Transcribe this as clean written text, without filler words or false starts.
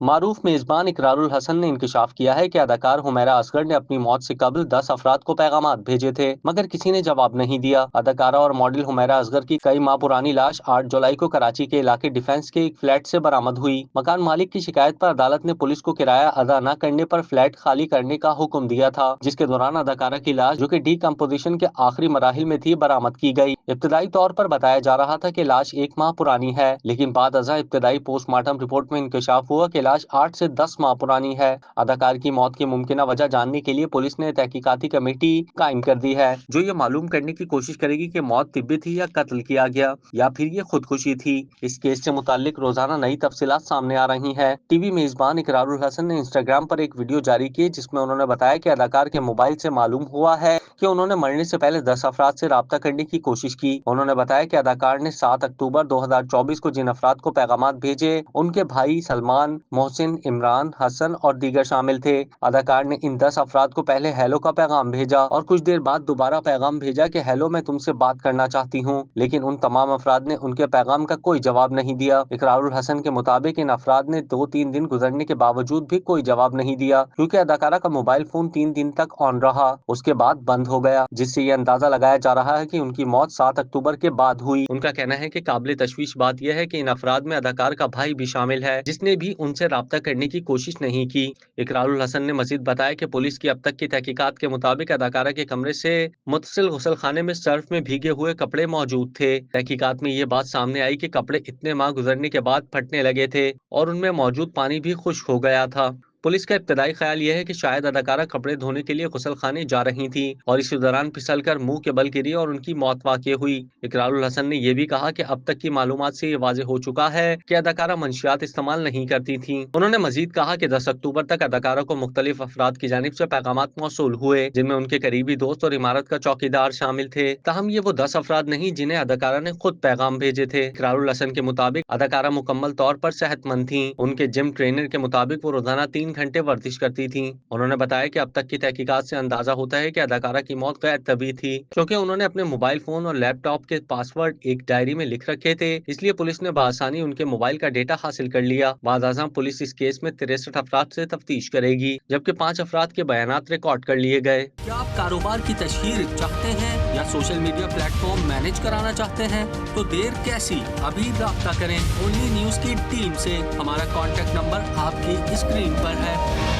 معروف میزبان اقرار الحسن نے انکشاف کیا ہے کہ اداکار حمیرہ اصغر نے اپنی موت سے قبل 10 افراد کو پیغامات بھیجے تھے مگر کسی نے جواب نہیں دیا۔ اداکارہ اور ماڈل حمیرہ اصغر کی کئی ماہ پرانی لاش 8 جولائی کو کراچی کے علاقے ڈیفنس کے ایک فلیٹ سے برآمد ہوئی۔ مکان مالک کی شکایت پر عدالت نے پولیس کو کرایہ ادا نہ کرنے پر فلیٹ خالی کرنے کا حکم دیا تھا، جس کے دوران اداکارہ کی لاش جو کہ ڈی کمپوزیشن کے آخری مراحل میں تھی برآمد کی گئی۔ ابتدائی طور پر بتایا جا رہا تھا کہ لاش 1 ماہ پرانی ہے، لیکن بعد ازاں ابتدائی پوسٹ مارٹم رپورٹ میں انکشاف ہوا کہ لاش 8 سے 10 ماہ پرانی ہے۔ اداکار کی موت کی ممکنہ وجہ جاننے کے لیے پولیس نے تحقیقاتی کمیٹی قائم کر دی ہے، جو یہ معلوم کرنے کی کوشش کرے گی کہ موت طبی تھی یا قتل کیا گیا یا پھر یہ خودکشی تھی۔ اس کیس سے متعلق روزانہ نئی تفصیلات سامنے آ رہی ہیں۔ ٹی وی میزبان اقرار الحسن نے انسٹاگرام پر ایک ویڈیو جاری کی جس میں انہوں نے بتایا کہ اداکار کے موبائل سے معلوم ہوا ہے کہ انہوں نے مرنے سے پہلے 10 افراد سے رابطہ کرنے کی کوشش کی۔ انہوں نے بتایا کہ اداکار نے 7 اکتوبر 2024 کو جن افراد کو پیغامات بھیجے ان کے بھائی سلمان، محسن، عمران، حسن اور دیگر شامل تھے۔ اداکار نے ان 10 افراد کو پہلے ہیلو کا پیغام بھیجا اور کچھ دیر بعد دوبارہ پیغام بھیجا کہ ہیلو میں تم سے بات کرنا چاہتی ہوں، لیکن ان تمام افراد نے ان کے پیغام کا کوئی جواب نہیں دیا۔ اقرار الحسن کے مطابق ان افراد نے 2-3 دن گزرنے کے باوجود بھی کوئی جواب نہیں دیا، کیونکہ اداکارہ کا موبائل فون 3 دن تک آن رہا، اس کے بعد بند ہو گیا، جس سے یہ اندازہ لگایا جا رہا ہے کہ ان کی موت 7 اکتوبر کے بعد ہوئی۔ ان کا کہنا ہے کہ قابل تشویش بات یہ ہے کہ ان افراد میں اداکار کا بھائی بھی شامل ہے، جس نے بھی ان سے رابطہ کرنے کی کوشش نہیں کی۔ اقرار الحسن نے مزید بتایا کہ پولیس کی اب تک کی تحقیقات کے مطابق اداکارہ کے کمرے سے متصل غسل خانے میں سرف میں بھیگے ہوئے کپڑے موجود تھے۔ تحقیقات میں یہ بات سامنے آئی کہ کپڑے اتنے ماہ گزرنے کے بعد پھٹنے لگے تھے اور ان میں موجود پانی بھی خشک ہو گیا تھا۔ پولیس کا ابتدائی خیال یہ ہے کہ شاید اداکارہ کپڑے دھونے کے لیے غسل خانے جا رہی تھی اور اسی دوران پھسل کر منہ کے بل گری اور ان کی موت واقع ہوئی۔ اقرار الحسن نے یہ بھی کہا کہ اب تک کی معلومات سے یہ واضح ہو چکا ہے کہ اداکارہ منشیات استعمال نہیں کرتی تھیں۔ انہوں نے مزید کہا کہ 10 اکتوبر تک اداکارہ کو مختلف افراد کی جانب سے پیغامات موصول ہوئے، جن میں ان کے قریبی دوست اور عمارت کا چوکیدار شامل تھے، تاہم یہ وہ 10 افراد نہیں جنہیں اداکارہ نے خود پیغام بھیجے تھے۔ اقرار الحسن کے مطابق اداکارہ مکمل طور پر صحت مند تھیں۔ ان کے جم ٹرینر کے مطابق وہ روزانہ 3 گھنٹے ورزش کرتی تھیں۔ انہوں نے بتایا کہ اب تک کی تحقیقات سے اندازہ ہوتا ہے کہ اداکارہ کی موت غیر طبیعی تھی، کیونکہ انہوں نے اپنے موبائل فون اور لیپ ٹاپ کے پاس ورڈ ایک ڈائری میں لکھ رکھے تھے، اس لیے پولیس نے بآسانی ان کے موبائل کا ڈیٹا حاصل کر لیا۔ بعد ازاں پولیس اس کیس میں 63 افراد سے تفتیش کرے گی، جبکہ 5 افراد کے بیانات ریکارڈ کر لیے گئے۔ کیا آپ کاروبار کی تشہیر چاہتے ہیں یا social media plate form manage کرانا چاہتے ہیں؟ تو دیر کیسی، ابھی رابطہ کریں اونلی نیوز کی ٹیم سے۔ ہمارا کانٹیکٹ نمبر آپ کی اسکرین پر ہے۔